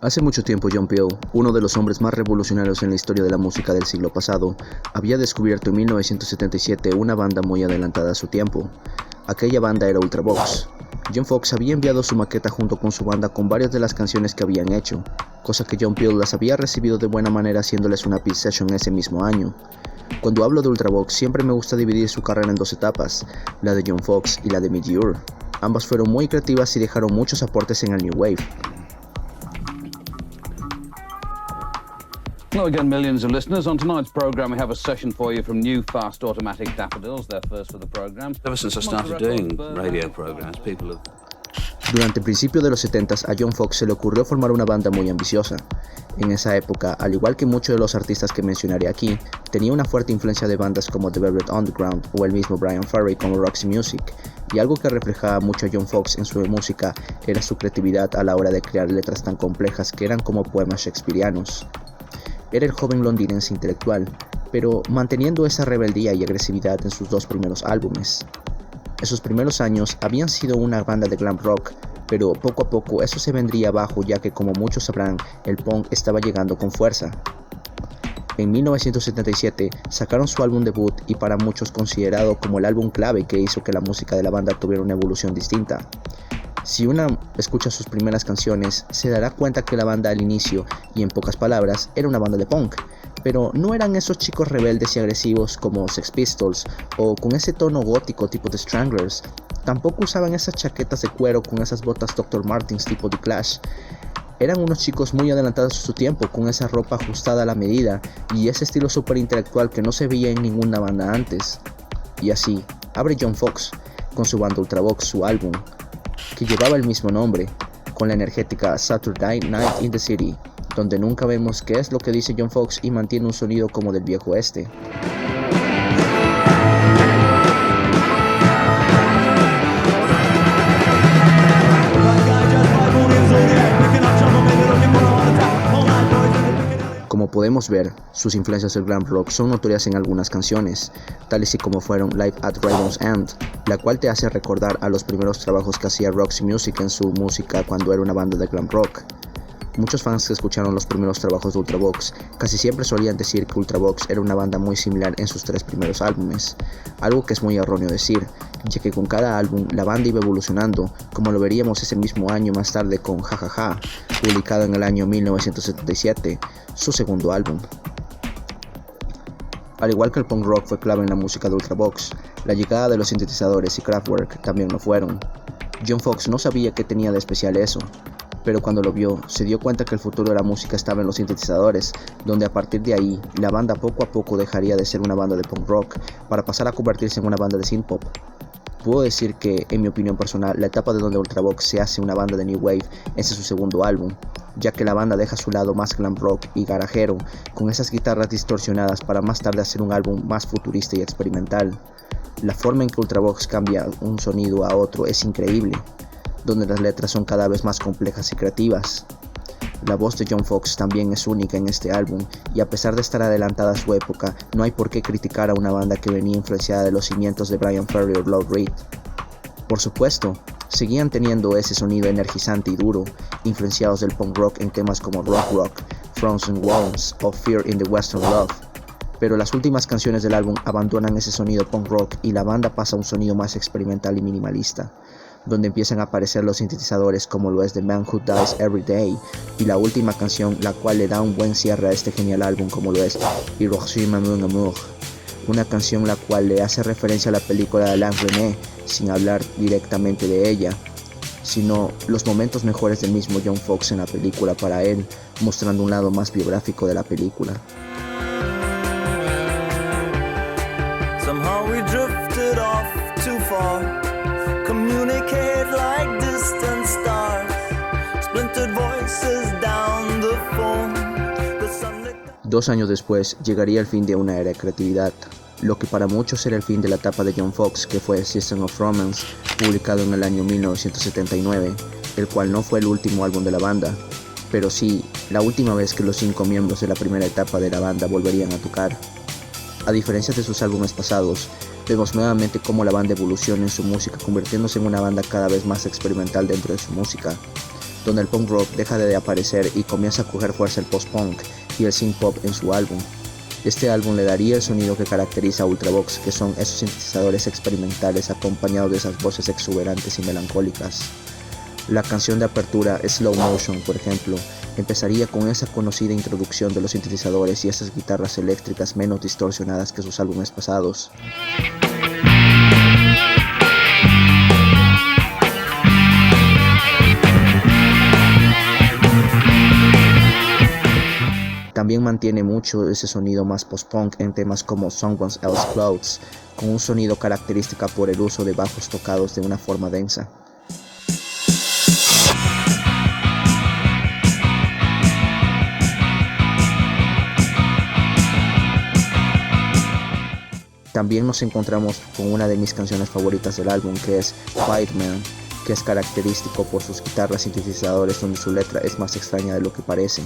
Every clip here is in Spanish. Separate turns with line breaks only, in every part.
Hace mucho tiempo John Peel, uno de los hombres más revolucionarios en la historia de la música del siglo pasado, había descubierto en 1977 una banda muy adelantada a su tiempo. Aquella banda era Ultravox. John Foxx había enviado su maqueta junto con su banda con varias de las canciones que habían hecho, cosa que John Peel las había recibido de buena manera haciéndoles una pitch session ese mismo año. Cuando hablo de Ultravox siempre me gusta dividir su carrera en dos etapas, la de John Foxx y la de Midge Ure. Ambas fueron muy creativas y dejaron muchos aportes en el New Wave.
Hello again, millions of listeners. On tonight's program, we have a session for you from new fast automatic Daffodils. They're first for the program.
Ever since I started doing radio programs, people have...
Durante el principio de los 70s, a John Foxx se le ocurrió formar una banda muy ambiciosa. En esa época, al igual que muchos de los artistas que mencionaré aquí, tenía una fuerte influencia de bandas como The Velvet Underground o el mismo Bryan Ferry como Roxy Music, y algo que reflejaba mucho a John Foxx en su música era su creatividad a la hora de crear letras tan complejas que eran como poemas shakespearianos. Era el joven londinense intelectual, pero manteniendo esa rebeldía y agresividad en sus dos primeros álbumes. Esos primeros años habían sido una banda de glam rock, pero poco a poco eso se vendría abajo ya que, como muchos sabrán, el punk estaba llegando con fuerza. En 1977 sacaron su álbum debut y para muchos considerado como el álbum clave que hizo que la música de la banda tuviera una evolución distinta. Si uno escucha sus primeras canciones, se dará cuenta que la banda al inicio, y en pocas palabras, era una banda de punk, pero no eran esos chicos rebeldes y agresivos como Sex Pistols, o con ese tono gótico tipo The Stranglers. Tampoco usaban esas chaquetas de cuero con esas botas Dr. Martens tipo The Clash. Eran unos chicos muy adelantados a su tiempo, con esa ropa ajustada a la medida, y ese estilo súper intelectual que no se veía en ninguna banda antes. Y así, abre John Foxx, con su banda Ultravox, su álbum, que llevaba el mismo nombre, con la energética Saturday Night in the City, donde nunca vemos qué es lo que dice John Foxx y mantiene un sonido como del viejo oeste. Como podemos ver, sus influencias del glam rock son notorias en algunas canciones, tales y como fueron Live at Dragon's End, la cual te hace recordar a los primeros trabajos que hacía Roxy Music en su música cuando era una banda de glam rock. Muchos fans que escucharon los primeros trabajos de Ultravox casi siempre solían decir que Ultravox era una banda muy similar en sus tres primeros álbumes, algo que es muy erróneo decir, ya que con cada álbum la banda iba evolucionando, como lo veríamos ese mismo año más tarde con Ja Ja Ja, publicado en el año 1977, su segundo álbum. Al igual que el punk rock fue clave en la música de Ultravox, la llegada de los sintetizadores y Kraftwerk también lo fueron. John Foxx no sabía qué tenía de especial eso, pero cuando lo vio, se dio cuenta que el futuro de la música estaba en los sintetizadores, donde a partir de ahí, la banda poco a poco dejaría de ser una banda de punk rock para pasar a convertirse en una banda de synth-pop. Puedo decir que, en mi opinión personal, la etapa de donde Ultravox se hace una banda de New Wave es su segundo álbum, ya que la banda deja su lado más glam rock y garajero, con esas guitarras distorsionadas para más tarde hacer un álbum más futurista y experimental. La forma en que Ultravox cambia un sonido a otro es increíble, donde las letras son cada vez más complejas y creativas. La voz de John Foxx también es única en este álbum, y a pesar de estar adelantada a su época, no hay por qué criticar a una banda que venía influenciada de los cimientos de Bryan Ferry o Lou Reed. Por supuesto, seguían teniendo ese sonido energizante y duro, influenciados del punk rock en temas como Rock Rock, Frozen Walls o Fear in the Western Love. Pero las últimas canciones del álbum abandonan ese sonido punk rock y la banda pasa a un sonido más experimental y minimalista, donde empiezan a aparecer los sintetizadores como lo es The Man Who Dies Every Day, y la última canción la cual le da un buen cierre a este genial álbum como lo es Hiroshima Mon Amour, una canción la cual le hace referencia a la película de Alain Resnais sin hablar directamente de ella, sino los momentos mejores del mismo John Foxx en la película para él, mostrando un lado más biográfico de la película.
Somehow we drifted off too far. Communicate like distant stars. Splintered voices down the phone. The sunlit...
2 años después llegaría el fin de una era de creatividad, lo que para muchos era el fin de la etapa de John Foxx, que fue System of Romance, publicado en el año 1979, el cual no fue el último álbum de la banda, pero sí la última vez que los 5 miembros de la primera etapa de la banda volverían a tocar. A diferencia de sus álbumes pasados, vemos nuevamente cómo la banda evoluciona en su música, convirtiéndose en una banda cada vez más experimental dentro de su música. donde el punk rock deja de aparecer y comienza a coger fuerza el post-punk y el synth-pop en su álbum. Este álbum le daría el sonido que caracteriza a Ultravox, que son esos sintetizadores experimentales acompañados de esas voces exuberantes y melancólicas. La canción de apertura, Slow Motion, por ejemplo, empezaría con esa conocida introducción de los sintetizadores y esas guitarras eléctricas menos distorsionadas que sus álbumes pasados. También mantiene mucho ese sonido más post-punk en temas como Someone Else's Clothes, con un sonido característico por el uso de bajos tocados de una forma densa. También nos encontramos con una de mis canciones favoritas del álbum, que es Fight Man, que es característico por sus guitarras sintetizadores donde su letra es más extraña de lo que parece.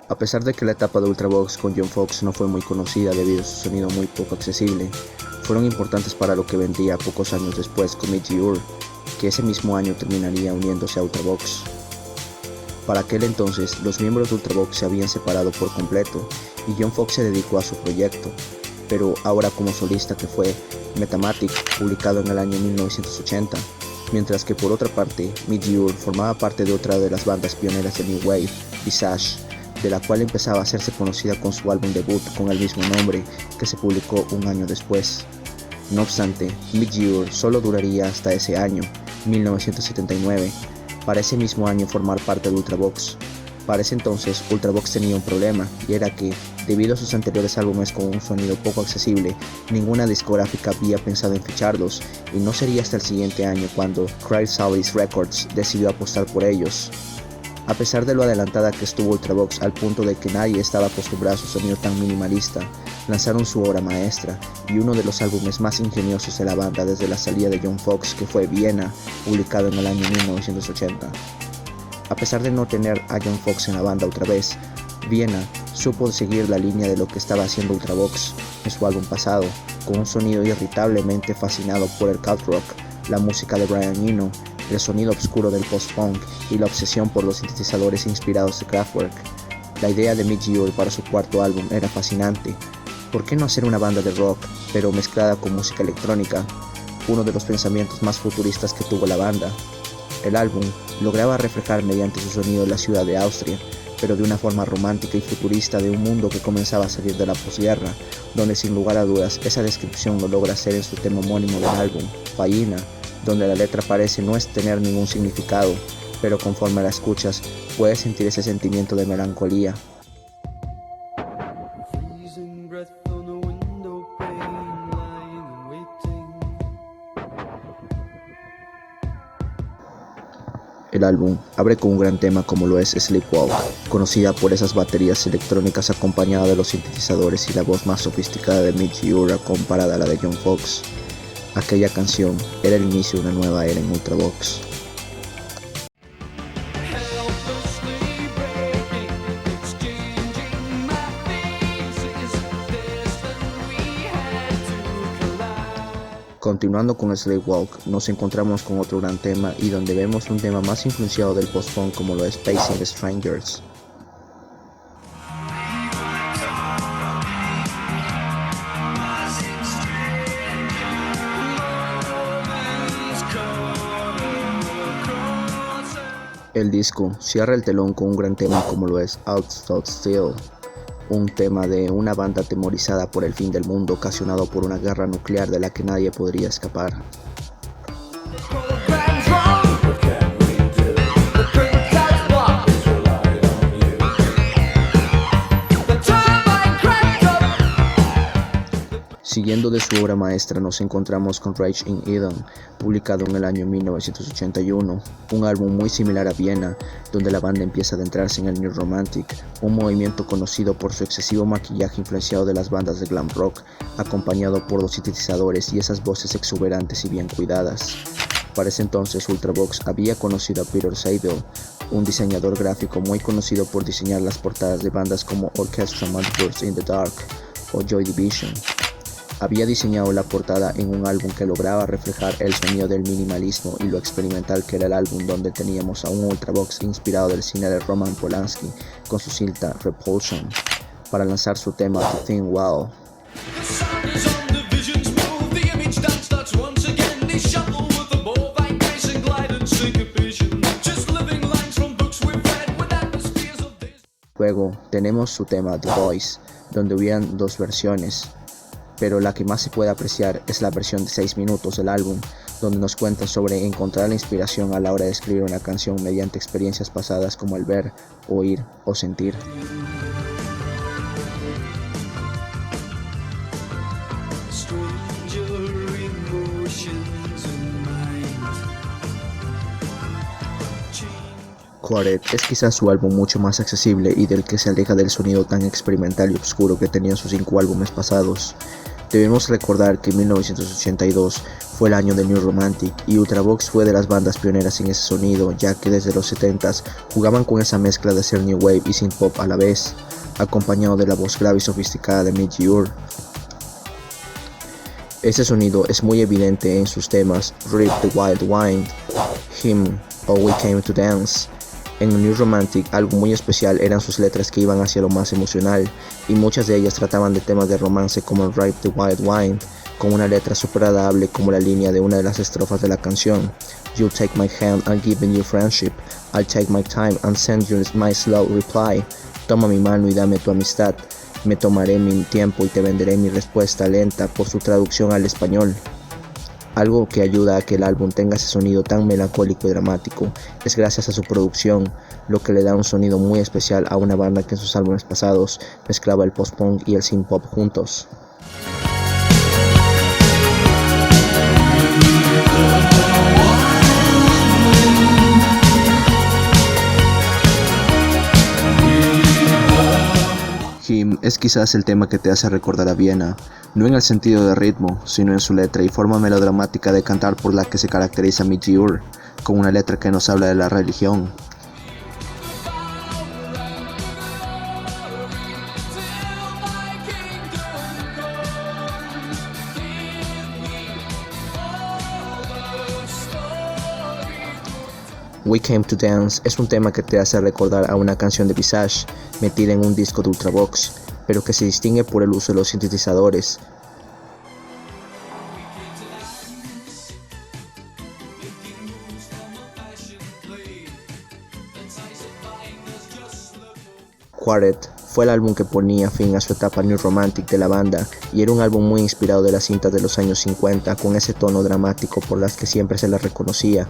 A pesar de que la etapa de Ultravox con John Foxx no fue muy conocida debido a su sonido muy poco accesible, fueron importantes para lo que vendría pocos años después con Midge Ure, que ese mismo año terminaría uniéndose a Ultravox. Para aquel entonces, los miembros de Ultravox se habían separado por completo y John Foxx se dedicó a su proyecto, pero ahora como solista, que fue Metamatic, publicado en el año 1980, mientras que por otra parte, Midge Ure formaba parte de otra de las bandas pioneras de New Wave, Visage, de la cual empezaba a hacerse conocida con su álbum debut con el mismo nombre, que se publicó un año después. No obstante, Midge Ure solo duraría hasta ese año, 1979, para ese mismo año formar parte de Ultravox. Para ese entonces, Ultravox tenía un problema, y era que, debido a sus anteriores álbumes con un sonido poco accesible, ninguna discográfica había pensado en ficharlos, y no sería hasta el siguiente año cuando Chrysalis Records decidió apostar por ellos. A pesar de lo adelantada que estuvo Ultravox al punto de que nadie estaba acostumbrado a su sonido tan minimalista, lanzaron su obra maestra y uno de los álbumes más ingeniosos de la banda desde la salida de John Foxx, que fue Viena, publicado en el año 1980. A pesar de no tener a John Foxx en la banda otra vez, Viena supo seguir la línea de lo que estaba haciendo Ultravox en su álbum pasado, con un sonido irritablemente fascinado por el cult rock, la música de Brian Eno, el sonido oscuro del post-punk y la obsesión por los sintetizadores inspirados de Kraftwerk. La idea de Midge Ure para su cuarto álbum era fascinante. ¿Por qué no hacer una banda de rock, pero mezclada con música electrónica? Uno de los pensamientos más futuristas que tuvo la banda. El álbum lograba reflejar mediante su sonido la ciudad de Austria, pero de una forma romántica y futurista de un mundo que comenzaba a salir de la posguerra, donde sin lugar a dudas esa descripción lo logra hacer en su tema homónimo del álbum, Fallina, donde la letra parece no tener ningún significado, pero conforme la escuchas puedes sentir ese sentimiento de melancolía. El álbum abre con un gran tema como lo es Sleepwalk, conocida por esas baterías electrónicas acompañadas de los sintetizadores y la voz más sofisticada de Midge Ure comparada a la de John Foxx. Aquella canción era el inicio de una nueva era en Ultravox. Continuando con Sleepwalk, nos encontramos con otro gran tema y donde vemos un tema más influenciado del post-punk como lo es Pacing Strangers. El disco cierra el telón con un gran tema como lo es Out Stood Still, un tema de una banda atemorizada por el fin del mundo ocasionado por una guerra nuclear de la que nadie podría escapar. Siguiendo de su obra maestra nos encontramos con Rage in Eden, publicado en el año 1981, un álbum muy similar a Viena, donde la banda empieza a adentrarse en el New Romantic, un movimiento conocido por su excesivo maquillaje influenciado de las bandas de glam rock, acompañado por los sintetizadores y esas voces exuberantes y bien cuidadas. Para ese entonces Ultravox había conocido a Peter Saville, un diseñador gráfico muy conocido por diseñar las portadas de bandas como Orchestra Monsters in the Dark o Joy Division. Había diseñado la portada en un álbum que lograba reflejar el sonido del minimalismo y lo experimental que era el álbum, donde teníamos a un Ultravox inspirado del cine de Roman Polanski con su cinta Repulsion, para lanzar su tema The Thin Wall. Luego tenemos su tema The Voice, donde hubieran dos versiones, pero la que más se puede apreciar es la versión de 6 minutos del álbum, donde nos cuenta sobre encontrar la inspiración a la hora de escribir una canción mediante experiencias pasadas como el ver, oír o sentir. Quartet es quizás su álbum mucho más accesible y del que se aleja del sonido tan experimental y oscuro que tenían sus 5 álbumes pasados. Debemos recordar que 1982 fue el año de New Romantic y Ultravox fue de las bandas pioneras en ese sonido, ya que desde los 70s jugaban con esa mezcla de ser New Wave y Synth Pop a la vez, acompañado de la voz grave y sofisticada de Midge Ure. Ese sonido es muy evidente en sus temas Rip the Wild Wind, Hymn o We Came to Dance. En New Romantic, algo muy especial eran sus letras que iban hacia lo más emocional, y muchas de ellas trataban de temas de romance como Rip the Wild Wind, con una letra súper agradable como la línea de una de las estrofas de la canción: You take my hand and give me your friendship, I'll take my time and send you my slow reply. Toma mi mano y dame tu amistad, me tomaré mi tiempo y te venderé mi respuesta lenta, por su traducción al español. Algo que ayuda a que el álbum tenga ese sonido tan melancólico y dramático es gracias a su producción, lo que le da un sonido muy especial a una banda que en sus álbumes pasados mezclaba el post-punk y el synth pop juntos. Hymn es quizás el tema que te hace recordar a Viena, no en el sentido de ritmo, sino en su letra y forma melodramática de cantar por la que se caracteriza Midge Ure, con una letra que nos habla de la religión. We Came to Dance es un tema que te hace recordar a una canción de Visage metida en un disco de Ultravox, pero que se distingue por el uso de los sintetizadores. Quartet fue el álbum que ponía fin a su etapa New Romantic de la banda, y era un álbum muy inspirado de las cintas de los años 50, con ese tono dramático por las que siempre se las reconocía.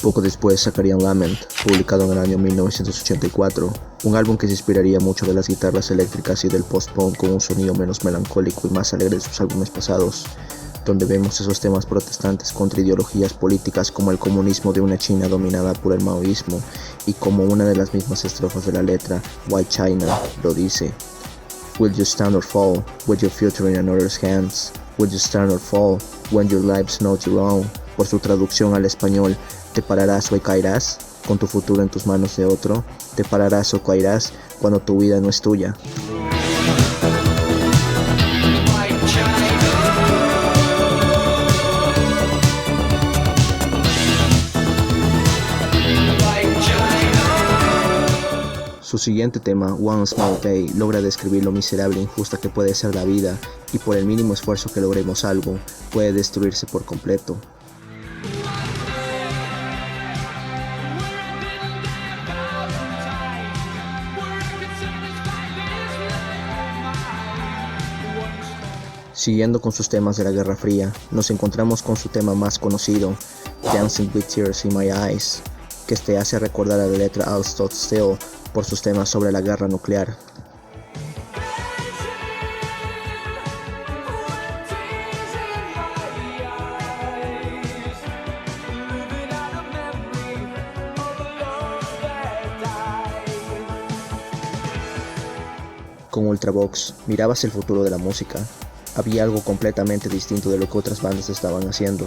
Poco después sacarían Lament, publicado en el año 1984, un álbum que se inspiraría mucho de las guitarras eléctricas y del post-punk, con un sonido menos melancólico y más alegre de sus álbumes pasados, donde vemos esos temas protestantes contra ideologías políticas como el comunismo de una China dominada por el maoísmo, y como una de las mismas estrofas de la letra, White China, lo dice: Will you stand or fall with your future in another's hands? Will you stand or fall when your life's not your own? Por su traducción al español, ¿te pararás o caerás con tu futuro en tus manos de otro? ¿Te pararás o caerás cuando tu vida no es tuya? Su siguiente tema, One Small Day, logra describir lo miserable e injusta que puede ser la vida, y por el mínimo esfuerzo que logremos algo, puede destruirse por completo. Siguiendo con sus temas de la Guerra Fría, nos encontramos con su tema más conocido, Dancing with Tears in My Eyes, que te hace recordar a la letra I'll Stop Still por sus temas sobre la guerra nuclear. Con Ultravox mirabas el futuro de la música, había algo completamente distinto de lo que otras bandas estaban haciendo,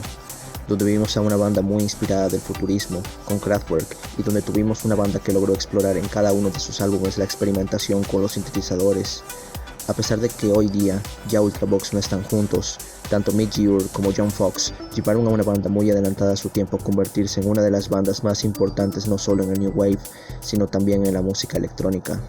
donde vimos a una banda muy inspirada del futurismo, con Kraftwerk, y donde tuvimos una banda que logró explorar en cada uno de sus álbumes la experimentación con los sintetizadores. A pesar de que hoy día ya Ultravox no están juntos, tanto Midge Ure como John Foxx llevaron a una banda muy adelantada a su tiempo a convertirse en una de las bandas más importantes no solo en el New Wave, sino también en la música electrónica.